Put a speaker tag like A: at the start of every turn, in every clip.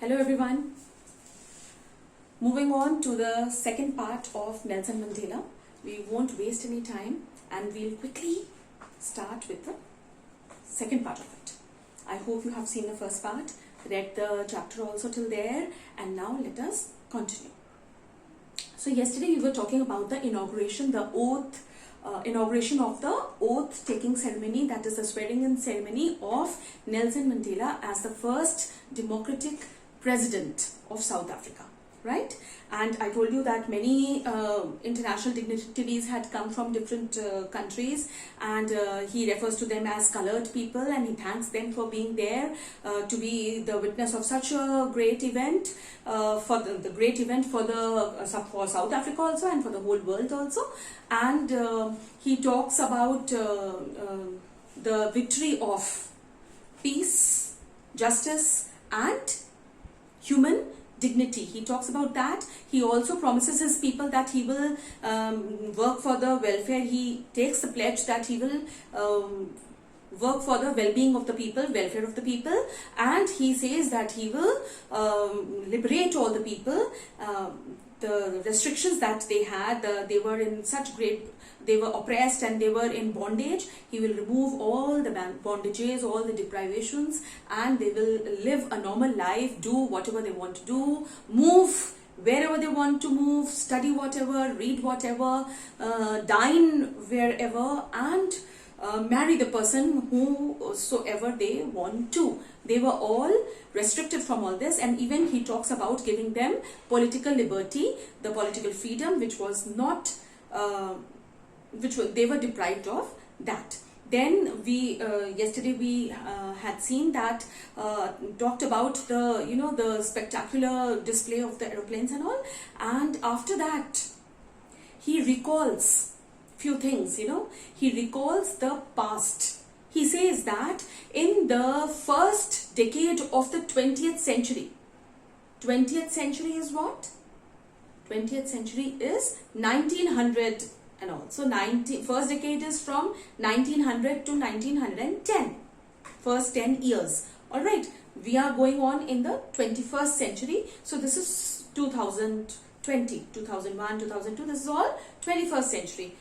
A: Hello everyone. Moving on to the second part of Nelson Mandela. We won't waste any time and we'll quickly start with the second part of it. I hope you have seen the first part, read the chapter also till there, and now let us continue. So yesterday we were talking about the inauguration, the oath, inauguration of the oath taking ceremony, that is the swearing in ceremony of Nelson Mandela as the first democratic president of South Africa, right? And I told you that many international dignitaries had come from different countries, and he refers to them as colored people, and he thanks them for being there to be the witness of such a great event, for the great event for South Africa also and for the whole world also. And he talks about the victory of peace, justice and human dignity. He talks about that. He also promises his people that he will work for the welfare. He takes the pledge that he will work for the well-being of the people, welfare of the people, and he says that he will liberate all the people. The restrictions that they had, they were in such great, they were oppressed and they were in bondage. He will remove all the bondages, all the deprivations, and they will live a normal life, do whatever they want to do, move wherever they want to move, study whatever, read whatever, dine wherever, and marry the person whosoever they want to. They were all restricted from all this, and even he talks about giving them political liberty, the political freedom which was not, they were deprived of that. Then we yesterday we had seen that, talked about the the spectacular display of the aeroplanes and all, and after that he recalls few things. He recalls the past. He says that in the first decade of the 20th century, 20th century is what? 20th century is 1900 and all. So first decade is from 1900 to 1910. First 10 years. Alright, we are going on in the 21st century. So this is 2020, 2001, 2002. This is all 21st century.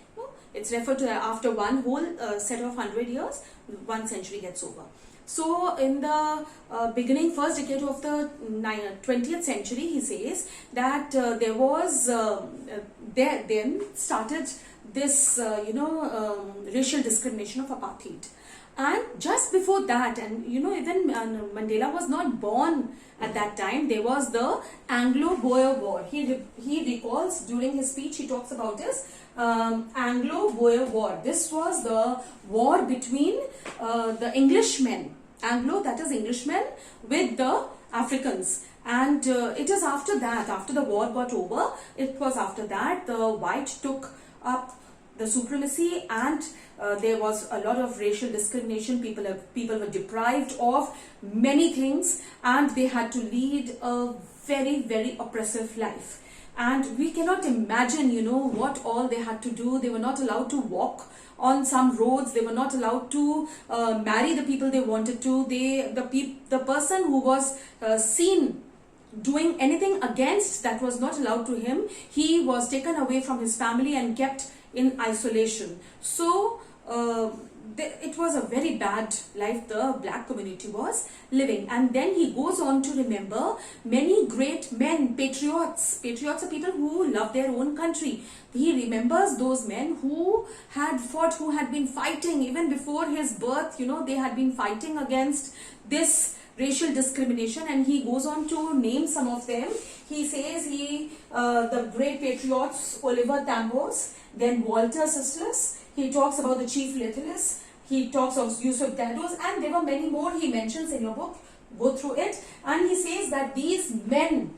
A: It's referred to after one whole set of 100 years, 1 century gets over. So in the beginning, first decade of the 20th century, he says that there was, then started this, racial discrimination of apartheid. And just before that, and even Mandela was not born at that time, there was the Anglo-Boer War. He recalls during his speech, he talks about this Anglo-Boer War. This was the war between the Englishmen, Anglo, that is Englishmen, with the Africans. And it is after that, after the war got over, it was after that the white took up the supremacy, and there was a lot of racial discrimination. People were deprived of many things, and they had to lead a very, very oppressive life. And we cannot imagine, what all they had to do. They were not allowed to walk on some roads. They were not allowed to marry the people they wanted to. The person who was seen doing anything against that was not allowed to him. He was taken away from his family and kept in isolation. So it was a very bad life the black community was living. And then he goes on to remember many great men, patriots. Patriots are people who love their own country. He remembers those men who had fought, who had been fighting even before his birth. They had been fighting against this racial discrimination, and he goes on to name some of them. He says the great patriots, Oliver Tambo, then Walter Sisulu. He talks about the Chief Littlest. He talks of Yusuf Daddos, and there were many more he mentions in your book. Go through it. And he says that these men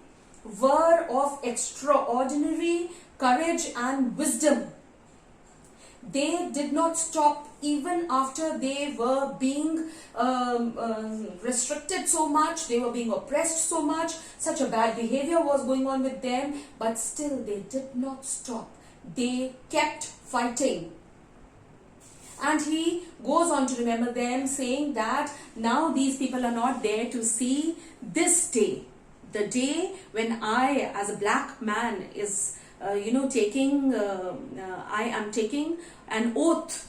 A: were of extraordinary courage and wisdom. They did not stop even after they were being restricted so much, they were being oppressed so much, such a bad behavior was going on with them, but still they did not stop. They kept fighting. And he goes on to remember them, saying that now these people are not there to see this day. the day when I, as a black man, is I am taking an oath.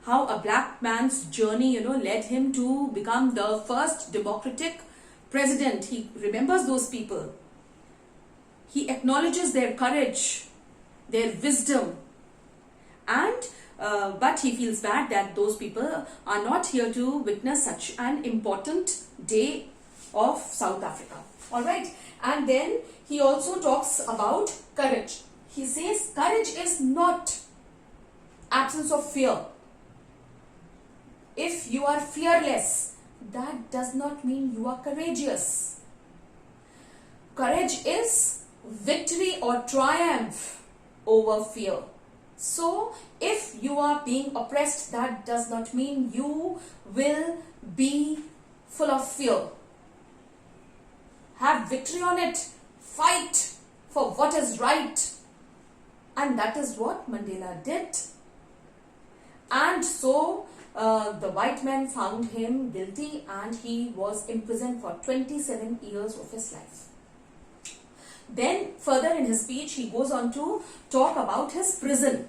A: How a black man's journey, led him to become the first democratic president. He remembers those people. He acknowledges their courage, their wisdom, and but he feels bad that those people are not here to witness such an important day of South Africa. All right, and then he also talks about courage. He says courage is not absence of fear. If you are fearless, that does not mean you are courageous. Courage is victory or triumph over fear. So, if you are being oppressed, that does not mean you will be full of fear. Have victory on it. Fight for what is right. And that is what Mandela did. And so, the white men found him guilty and he was imprisoned for 27 years of his life. Then further in his speech, he goes on to talk about his prison.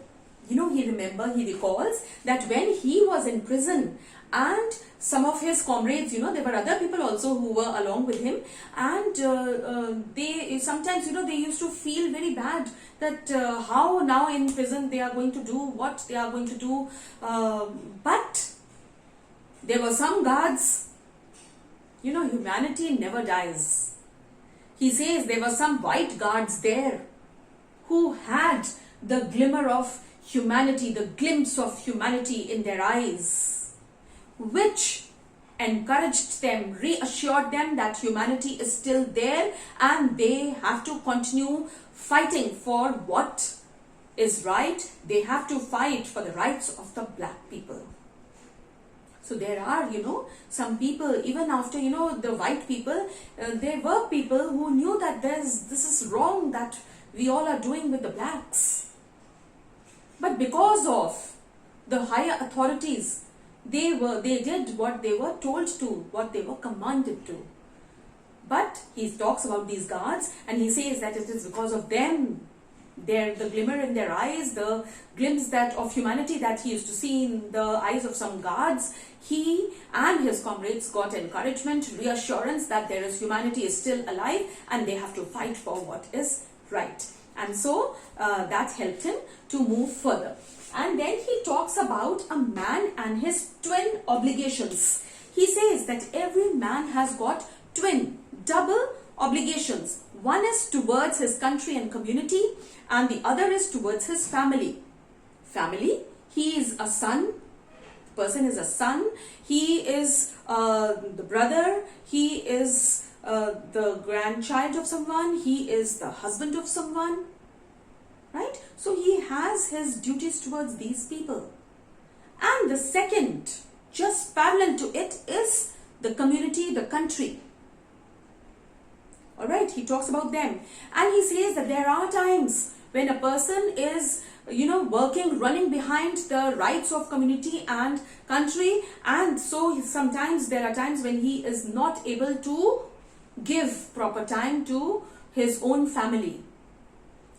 A: He recalls that when he was in prison and some of his comrades, there were other people also who were along with him, and they sometimes, they used to feel very bad that how now in prison they are going to do what they are going to do. But there were some guards, humanity never dies. He says there were some white guards there who had the glimmer of humanity, the glimpse of humanity in their eyes, which encouraged them, reassured them that humanity is still there and they have to continue fighting for what is right. They have to fight for the rights of the black people. So there are, some people, even after, the white people, there were people who knew that this is wrong that we all are doing with the blacks. But because of the higher authorities, they did what they were told to, what they were commanded to. But he talks about these guards and he says that it is because of them, the glimmer in their eyes, the glimpse of humanity that he used to see in the eyes of some guards, he and his comrades got encouragement, reassurance that there is humanity is still alive and they have to fight for what is right. And so that helped him to move further. And then he talks about a man and his twin obligations. He says that every man has got double obligations. One is towards his country and community and the other is towards his family. Family, he is a son, the person is a son, he is the brother, he is the grandchild of someone, he is the husband of someone, right? So he has his duties towards these people. And the second, just parallel to it, is the community, the country. Alright, he talks about them. And he says that there are times when a person is, working, running behind the rights of community and country. And so sometimes there are times when he is not able to give proper time to his own family.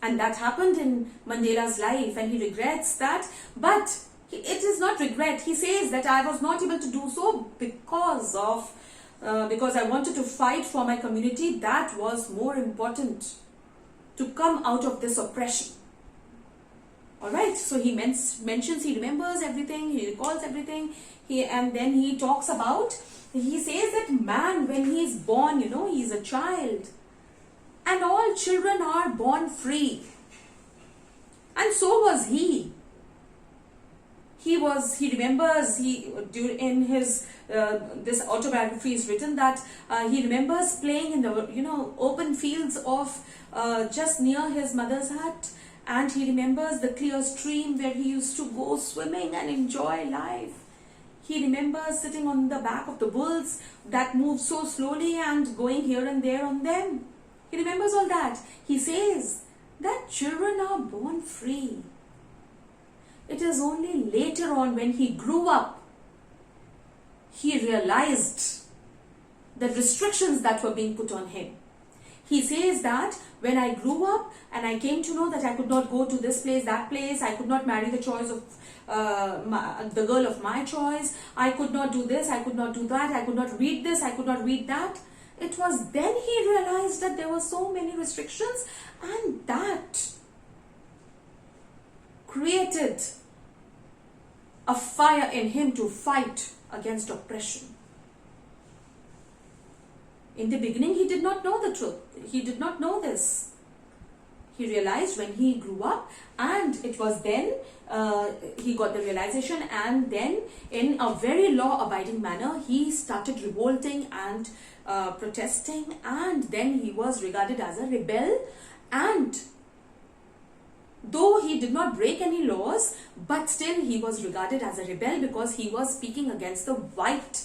A: And that happened in Mandela's life and he regrets that. But it is not regret. He says that I was not able to do so because I wanted to fight for my community. That was more important to come out of this oppression. Alright, so he mentions, he remembers everything, he recalls everything, and then he talks about, he says that man, when he is born, he is a child. And all children are born free. And so was he. He remembers, in his, this autobiography is written that he remembers playing in the, open fields of just near his mother's hut. And he remembers the clear stream where he used to go swimming and enjoy life. He remembers sitting on the back of the bulls that move so slowly and going here and there on them. He remembers all that. He says that children are born free. It is only later on when he grew up, he realized the restrictions that were being put on him. He says that when I grew up and I came to know that I could not go to this place, that place, I could not marry the choice of the girl of my choice, I could not do this, I could not do that, I could not read this, I could not read that. It was then he realized that there were so many restrictions, and that created a fire in him to fight against oppression. In the beginning, he did not know the truth. He did not know this. He realized when he grew up, and it was then he got the realization, and then in a very law-abiding manner, he started revolting and protesting, and then he was regarded as a rebel. And though he did not break any laws, but still he was regarded as a rebel because he was speaking against the white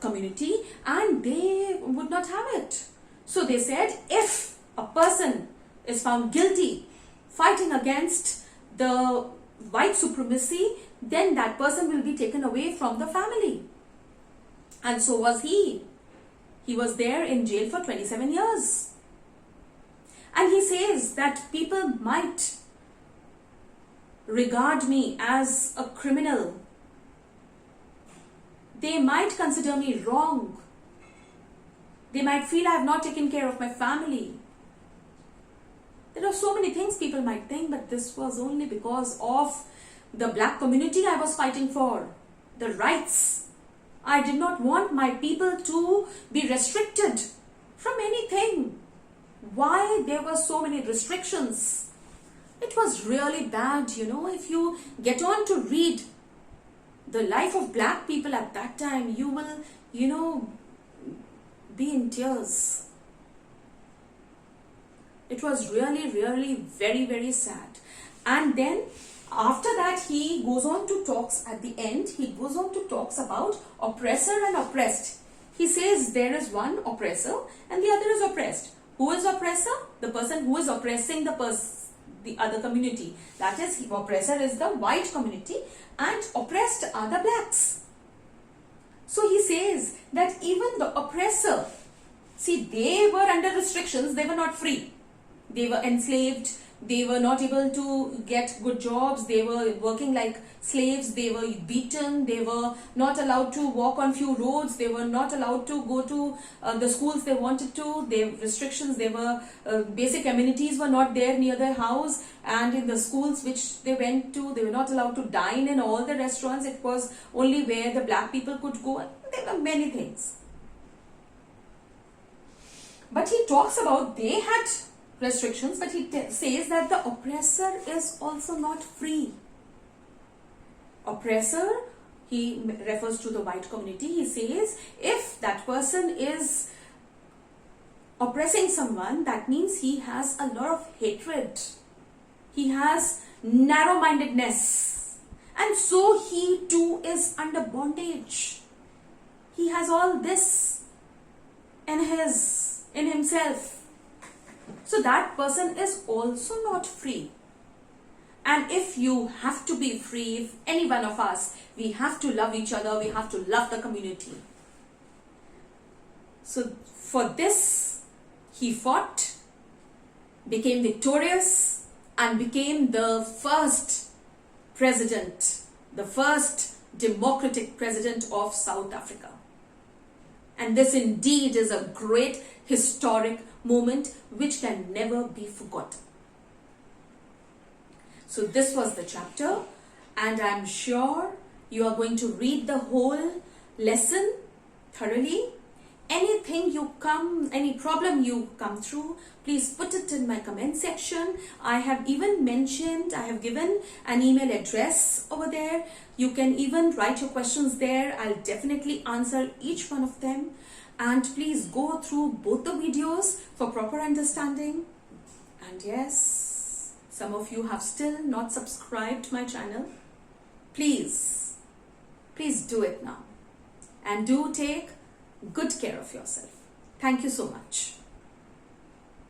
A: community, and they would not have it. So they said, if a person is found guilty fighting against the white supremacy, then that person will be taken away from the family. And so was he. He was there in jail for 27 years. And he says that people might regard me as a criminal. They might consider me wrong. They might feel I have not taken care of my family. There are so many things people might think, but this was only because of the black community I was fighting for. The rights. I did not want my people to be restricted from anything. Why there were so many restrictions? It was really bad, you know. If you get on to read the life of black people at that time, you will, you know, be in tears. It was really, really very, very sad. And then after that, he goes on to talks at the end, he goes on to talks about oppressor and oppressed. He says there is one oppressor and the other is oppressed. Who is oppressor? The person who is oppressing the other community. That is, oppressor is the white community and oppressed are the blacks. So he says that even the oppressor, see, they were under restrictions, they were not free. They were enslaved, they were not able to get good jobs, they were working like slaves, they were beaten, they were not allowed to walk on few roads, they were not allowed to go to the schools they wanted to, their restrictions, they were basic amenities were not there near their house, and in the schools which they went to, they were not allowed to dine in all the restaurants, it was only where the black people could go, and there were many things. But he talks about they had restrictions, but he says that the oppressor is also not free. Oppressor, he refers to the white community. He says if that person is oppressing someone, that means he has a lot of hatred. He has narrow-mindedness. And so he too is under bondage. He has all this in himself. So that person is also not free. And if you have to be free, if any one of us, we have to love each other, we have to love the community. So for this, he fought, became victorious, and became the first president, the first democratic president of South Africa. And this indeed is a great historic moment which can never be forgotten. So this was the chapter, and I'm sure you are going to read the whole lesson thoroughly. Any problem you come through, please put it in my comment section. I have even mentioned, I have given an email address over there. You can even write your questions there. I'll definitely answer each one of them. And please go through both the videos for proper understanding. And yes, some of you have still not subscribed my channel. Please do it now. And do take good care of yourself. Thank you so much.